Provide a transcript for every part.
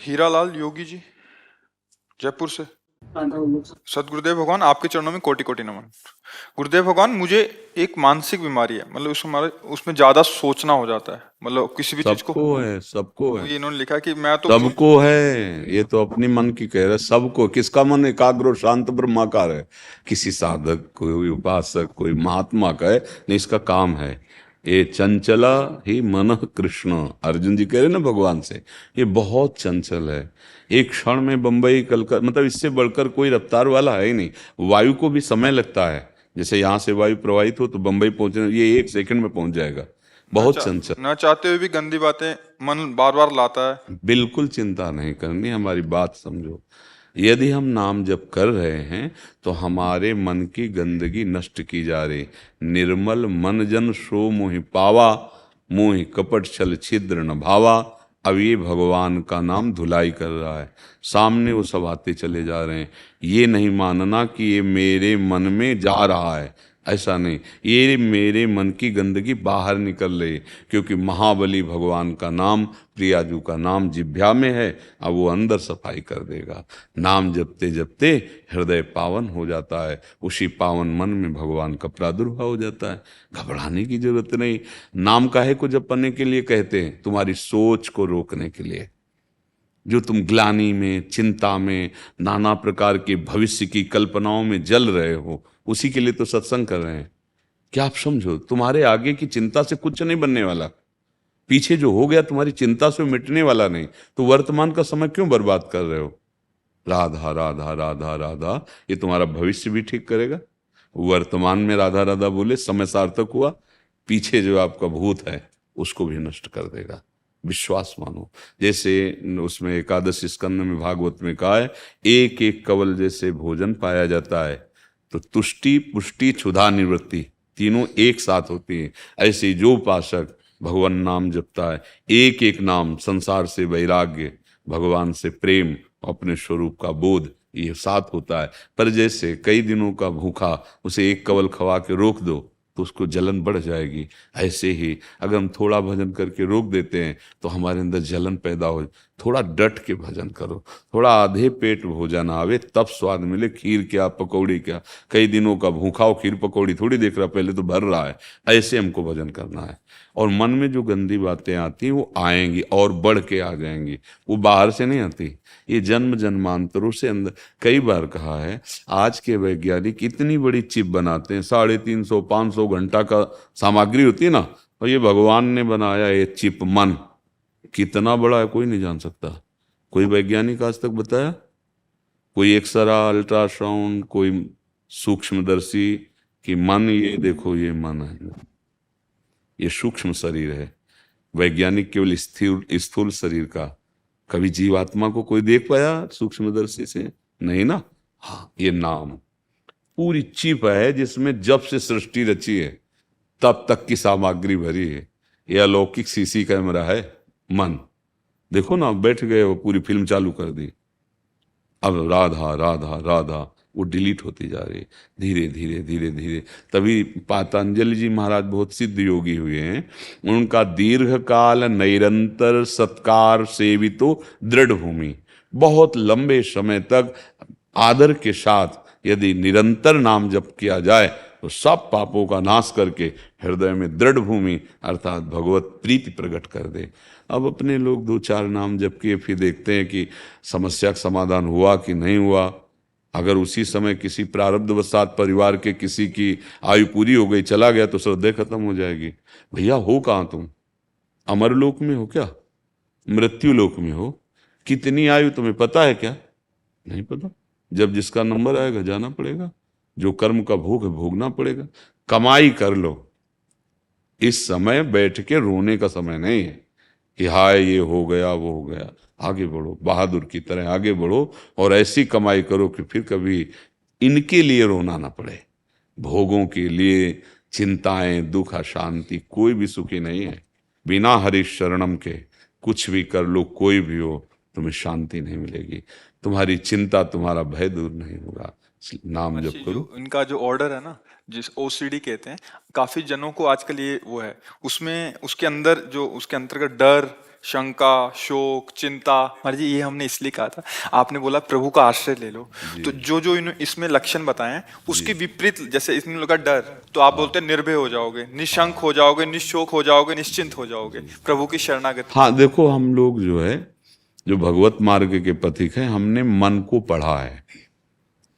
हीरालाल योगी जी, जयपुर से। सदगुरुदेव भगवान, आपके चरणों में कोटि कोटि नमन। गुरुदेव भगवान, मुझे एक मानसिक बीमारी है, मतलब उसमें ज्यादा सोचना हो जाता है, मतलब किसी भी चीज को। सबको है, सबको है, ये इन्होंने लिखा कि मैं तो कोई। सबको है। ये तो अपनी मन की कह रहे, सबको। किसका मन एकाग्र और शांत ब्रह्माकार है? किसी साधक, कोई उपासक, कोई महात्मा का है? नहीं, इसका काम है। ये चंचला ही मन कृष्ण, अर्जुन जी कह रहे ना भगवान से, ये बहुत चंचल है। एक क्षण में बंबई कलकत्ता, मतलब इससे बढ़कर कोई रफ्तार वाला है ही नहीं। वायु को भी समय लगता है। जैसे यहाँ से वायु प्रवाहित हो तो बंबई पहुंचने, ये 1 सेकंड में पहुंच जाएगा। बहुत चंचल। न चाहते हुए भी गंदी बातें मन बार बार लाता है। बिल्कुल चिंता नहीं करनी, हमारी बात समझो। यदि हम नाम जप कर रहे हैं तो हमारे मन की गंदगी नष्ट की जा रही। निर्मल मन जन सो मोहि पावा, मोहि कपट छल छिद्र न भावा। अब ये भगवान का नाम धुलाई कर रहा है, सामने वो सब आते चले जा रहे हैं। ये नहीं मानना कि ये मेरे मन में जा रहा है, ऐसा नहीं। ये मेरे मन की गंदगी बाहर निकल रही, क्योंकि महाबली भगवान का नाम, प्रियाजू का नाम जिह्वा में है। अब वो अंदर सफाई कर देगा। नाम जपते जपते हृदय पावन हो जाता है, उसी पावन मन में भगवान का प्रादुर्भाव हो जाता है। घबराने की जरूरत नहीं। नाम काहे को जपने के लिए कहते हैं? तुम्हारी सोच को रोकने के लिए। जो तुम ग्लानि में, चिंता में, नाना प्रकार के भविष्य की कल्पनाओं में जल रहे हो, उसी के लिए तो सत्संग कर रहे हैं। क्या आप समझो, तुम्हारे आगे की चिंता से कुछ नहीं बनने वाला। पीछे जो हो गया तुम्हारी चिंता से मिटने वाला नहीं। तो वर्तमान का समय क्यों बर्बाद कर रहे हो? राधा राधा राधा राधा, ये तुम्हारा भविष्य भी ठीक करेगा। वर्तमान में राधा राधा बोले समय सार्थक हुआ, पीछे जो आपका भूत है उसको भी नष्ट कर देगा। विश्वास मानो। जैसे उसमें एकादश स्कंद में भागवत में कहा है, एक एक कवल जैसे भोजन पाया जाता है, तो तुष्टि पुष्टि क्षुधा निवृत्ति तीनों एक साथ होती है। ऐसे जो उपासक भगवान नाम जपता है, एक एक नाम, संसार से वैराग्य, भगवान से प्रेम, अपने स्वरूप का बोध, ये साथ होता है। पर जैसे कई दिनों का भूखा, उसे एक कवल खवा के रोक दो तो उसको जलन बढ़ जाएगी। ऐसे ही अगर हम थोड़ा भजन करके रोक देते हैं तो हमारे अंदर जलन पैदा हो। थोड़ा डट के भजन करो। थोड़ा आधे पेट भोजन आवे तब स्वाद मिले। खीर क्या, पकौड़ी क्या, कई दिनों का भूखा हो, खीर पकौड़ी थोड़ी देख रहा, पहले तो भर रहा है। ऐसे हमको भजन करना है। और मन में जो गंदी बातें आती वो आएंगी और बढ़ के आ जाएंगी, वो बाहर से नहीं आती। ये जन्म जन्मांतरों से अंदर। कई बार कहा है, आज के वैज्ञानिक इतनी बड़ी चिप बनाते हैं, 350 500 घंटा का सामग्री होती है ना, और ये भगवान ने बनाया ये चिप मन, कितना बड़ा है कोई नहीं जान सकता। कोई वैज्ञानिक आज तक बताया? कोई एक्सरा, अल्ट्रासाउंड, कोई सूक्ष्मदर्शी कि मन, ये देखो ये मन है, ये सूक्ष्म शरीर है। वैज्ञानिक केवल स्थिर स्थूल शरीर का। कभी जीवात्मा को कोई देख पाया सूक्ष्मदर्शी से? नहीं ना। हाँ, ये नाम पूरी चिप है जिसमें जब से सृष्टि रची है तब तक की सामग्री भरी है। यह अलौकिक सीसी कैमरा है मन। देखो ना, बैठ गए वो, पूरी फिल्म चालू कर दी। अब राधा राधा राधा वो डिलीट होती जा रही है, धीरे धीरे धीरे धीरे। तभी पातंजलि जी महाराज बहुत सिद्ध योगी हुए हैं। उनका दीर्घ काल निरंतर सत्कार सेवितो दृढ़ भूमि, बहुत लंबे समय तक आदर के साथ यदि निरंतर नाम जप किया जाए तो सब पापों का नाश करके हृदय में दृढ़ भूमि अर्थात भगवत प्रीति प्रकट कर दे। अब अपने लोग 2-4 नाम जप किए, फिर देखते हैं कि समस्या का समाधान हुआ कि नहीं हुआ। अगर उसी समय किसी प्रारब्धवशात परिवार के किसी की आयु पूरी हो गई, चला गया, तो श्रद्धे खत्म हो जाएगी। भैया हो कहाँ तुम? अमरलोक में हो क्या? मृत्यु लोक में हो? कितनी आयु तुम्हें पता है क्या? नहीं पता। जब जिसका नंबर आएगा जाना पड़ेगा। जो कर्म का भोग है भोगना पड़ेगा। कमाई कर लो। इस समय बैठ के रोने का समय नहीं है कि हाय ये हो गया वो हो गया। आगे बढ़ो, बहादुर की तरह आगे बढ़ो और ऐसी कमाई करो कि फिर कभी इनके लिए रोना ना पड़े। भोगों के लिए चिंताएं, दुख, अशांति, कोई भी सुखी नहीं है। बिना हरि शरणम के कुछ भी कर लो, कोई भी हो, तुम्हें शांति नहीं मिलेगी। तुम्हारी चिंता, तुम्हारा भय दूर नहीं होगा। नाम जप महर्षि, जो करो। इनका जो ऑर्डर है ना, जिस ओसीडी कहते हैं, काफी जनों को आजकल ये वो है, उसमें उसके अंदर जो उसके अंतर्गत डर शंका, शोक, चिंता। महाराज जी ये हमने इसलिए कहा था, आपने बोला प्रभु का आश्रय ले लो, तो जो जो इसमें लक्षण बताए हैं उसके विपरीत, जैसे इसमें लगा डर, तो आप बोलते हैं निर्भय हो जाओगे, निशंक हो जाओगे, निशोक हो जाओगे, निश्चिंत हो जाओगे प्रभु की शरणागति। हाँ देखो, हम लोग जो है, जो भगवत मार्ग के पथिक हैं, हमने मन को पढ़ा है।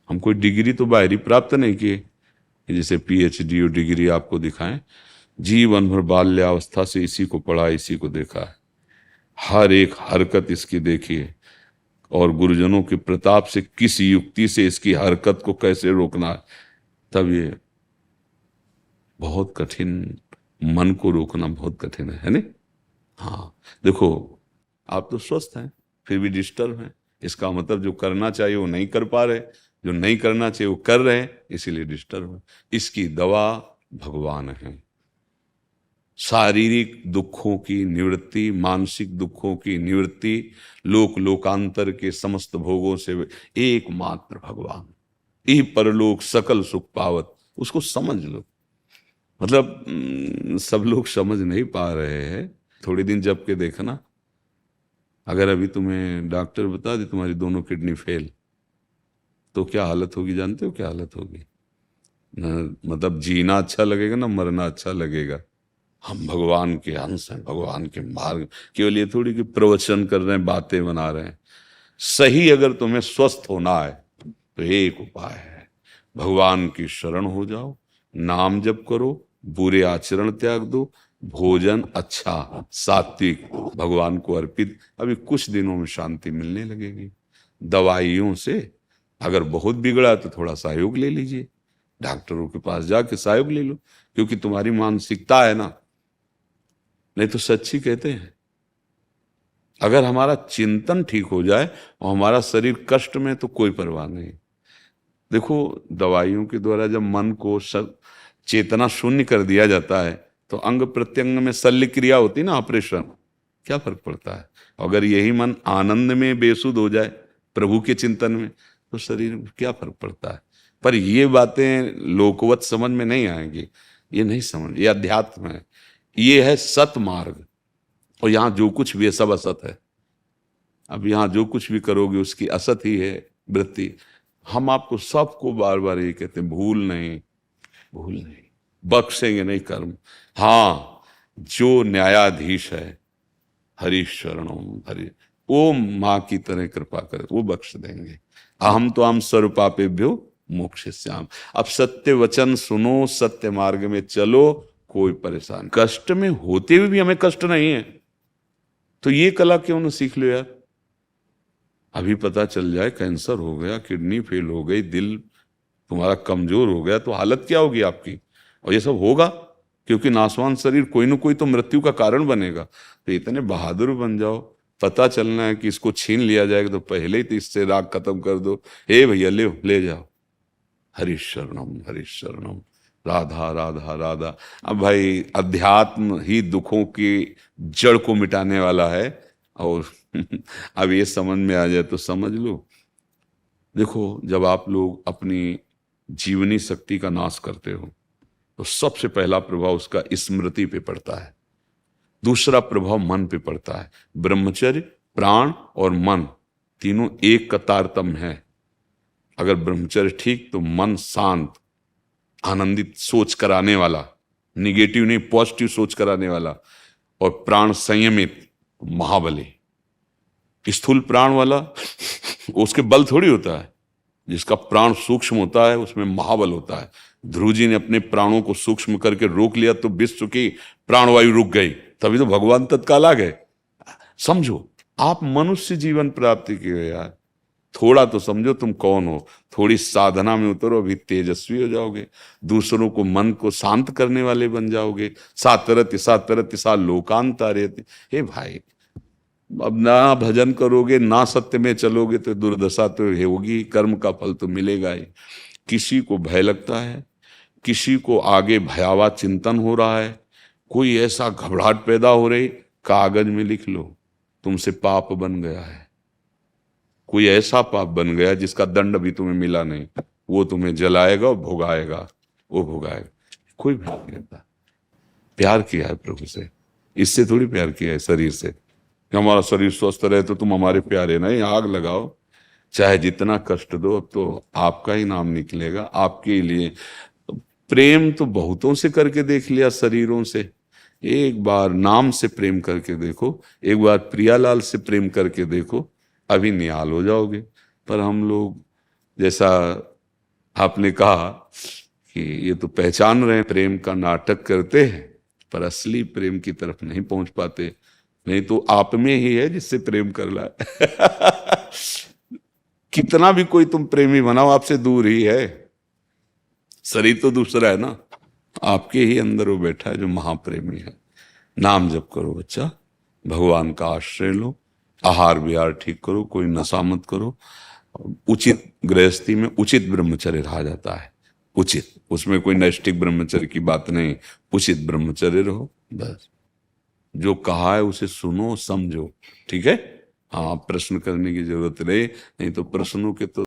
हम कोई डिग्री तो बाहरी प्राप्त नहीं किए कि जैसे पीएचडी और डिग्री आपको दिखाएं। जीवन भर बाल्यावस्था से इसी को पढ़ा, इसी को देखा है, हर एक हरकत इसकी देखी है, और गुरुजनों के प्रताप से किस युक्ति से इसकी हरकत को कैसे रोकना है। तब ये बहुत कठिन, मन को रोकना बहुत कठिन है नहीं? हाँ देखो, आप तो स्वस्थ हैं फिर भी डिस्टर्ब हैं, इसका मतलब जो करना चाहिए वो नहीं कर पा रहे, जो नहीं करना चाहिए वो कर रहे हैं, इसीलिए डिस्टर्ब है। इसकी दवा भगवान है। शारीरिक दुखों की निवृत्ति, मानसिक दुखों की निवृत्ति, लोकांतर के समस्त भोगों से एकमात्र भगवान, ई परलोक सकल सुख पावत, उसको समझ लो। मतलब सब लोग समझ नहीं पा रहे हैं। थोड़ी दिन जब के देखना, अगर अभी तुम्हें डॉक्टर बता दे तुम्हारी दोनों किडनी फेल, तो क्या हालत होगी? जानते हो क्या हालत होगी? न मतलब जीना अच्छा लगेगा ना मरना अच्छा लगेगा। हम भगवान के अंश हैं, भगवान के मार्ग, केवल ये थोड़ी कि प्रवचन कर रहे हैं, बातें बना रहे हैं। सही अगर तुम्हें स्वस्थ होना है तो एक उपाय है, भगवान की शरण हो जाओ, नाम जप करो, बुरे आचरण त्याग दो, भोजन अच्छा सात्विक भगवान को अर्पित। अभी कुछ दिनों में शांति मिलने लगेगी। दवाइयों से अगर बहुत बिगड़ा तो थोड़ा सहयोग ले लीजिए, डॉक्टरों के पास जाके सहयोग ले लो, क्योंकि तुम्हारी मानसिकता है ना। नहीं तो सच्ची कहते हैं, अगर हमारा चिंतन ठीक हो जाए और हमारा शरीर कष्ट में, तो कोई परवाह नहीं। देखो, दवाइयों के द्वारा जब मन को चेतना शून्य कर दिया जाता है तो अंग प्रत्यंग में शल्य क्रिया होती ना, ऑपरेशन, क्या फर्क पड़ता है? अगर यही मन आनंद में बेसुध हो जाए प्रभु के चिंतन में, तो शरीर में क्या फर्क पड़ता है? पर ये बातें लोकवत समझ में नहीं आएंगी, ये नहीं समझ, ये अध्यात्म है, ये है सत मार्ग। और यहाँ जो कुछ भी है सब असत है। अब यहाँ जो कुछ भी करोगे उसकी असत ही है वृत्ति। हम आपको सबको बार बार ये कहते हैं, भूल नहीं, भूल नहीं, बख्शेंगे नहीं कर्म। हाँ, जो न्यायाधीश है, हरि शरणम हरि, वो माँ की तरह कृपा करे, वो बख्श देंगे। अहम तो हम सर्वपापेभ्यो मोक्षयिष्यामि। अब सत्य वचन सुनो, सत्य मार्ग में चलो, कोई परेशान, कष्ट में होते हुए भी हमें कष्ट नहीं है, तो ये कला क्यों ना सीख लो यार। अभी पता चल जाए कैंसर हो गया, किडनी फेल हो गई, दिल तुम्हारा कमजोर हो गया, तो हालत क्या होगी आपकी? और ये सब होगा क्योंकि नासवान शरीर कोई ना कोई तो मृत्यु का कारण बनेगा। तो इतने बहादुर बन जाओ, पता चलना है कि इसको छीन लिया जाएगा तो पहले ही तो इससे राग खत्म कर दो। हे भैया ले जाओ, हरि शरणम, राधा राधा राधा। अब भाई अध्यात्म ही दुखों की जड़ को मिटाने वाला है, और अब ये समझ में आ जाए तो समझ लो। देखो, जब आप लोग अपनी जीवनी शक्ति का नाश करते हो तो सबसे पहला प्रभाव उसका स्मृति पे पड़ता है, दूसरा प्रभाव मन पे पड़ता है। ब्रह्मचर्य, प्राण और मन तीनों एक का तारतम्य है। अगर ब्रह्मचर्य ठीक तो मन शांत, आनंदित, सोच कराने वाला, निगेटिव नहीं पॉजिटिव सोच कराने वाला, और प्राण संयमित, महाबली। स्थूल प्राण वाला उसके बल थोड़ी होता है, जिसका प्राण सूक्ष्म होता है उसमें महाबल होता है। ध्रुव जी ने अपने प्राणों को सूक्ष्म करके रोक लिया तो विश्व की प्राणवायु रुक गई, तभी तो भगवान तत्काल आ गए। समझो, आप मनुष्य जीवन प्राप्ति की हो यार, थोड़ा तो समझो तुम कौन हो, थोड़ी साधना में उतरो, अभी तेजस्वी हो जाओगे, दूसरों को मन को शांत करने वाले बन जाओगे। सातरति सा लोकांतारेति। हे भाई, अब ना भजन करोगे ना सत्य में चलोगे तो दुर्दशा तो होगी, कर्म का फल तो मिलेगा ही। किसी को भय लगता है, किसी को आगे भयावह चिंतन हो रहा है, कोई ऐसा घबराहट पैदा हो रही, कागज में लिख लो तुमसे पाप बन गया है। कोई ऐसा पाप बन गया जिसका दंड भी तुम्हें मिला नहीं, वो तुम्हें जलाएगा और भोगाएगा, वो भोगाएगा। कोई भय नहीं करता। प्यार किया है प्रभु से, इससे थोड़ी प्यार किया है शरीर से। कि हमारा शरीर स्वस्थ रहे तो तुम हमारे प्यारे, नहीं, आग लगाओ, चाहे जितना कष्ट दो, अब तो आपका ही नाम निकलेगा, आपके ही लिए। प्रेम तो बहुतों से करके देख लिया, शरीरों से, एक बार नाम से प्रेम करके देखो, एक बार प्रियालाल से प्रेम करके देखो, अभी निहाल हो जाओगे। पर हम लोग, जैसा आपने कहा कि ये तो पहचान रहे हैं, प्रेम का नाटक करते हैं, पर असली प्रेम की तरफ नहीं पहुंच पाते। नहीं तो आप में ही है जिससे प्रेम कर ला कितना भी कोई तुम प्रेमी बनाओ, आपसे दूर ही है। शरीर तो दूसरा है ना, आपके ही अंदर वो बैठा है जो महाप्रेमी है। नाम जप करो बच्चा, भगवान का आश्रय लो, आहार विहार ठीक करो, कोई नशा मत करो, उचित गृहस्थी में उचित ब्रह्मचर्य रहा जाता है, उचित, उसमें कोई नैष्ठिक ब्रह्मचर्य की बात नहीं, उचित ब्रह्मचर्य रहो बस। जो कहा है उसे सुनो समझो, ठीक है। हाँ, प्रश्न करने की जरूरत रहे, नहीं तो प्रश्नों के तो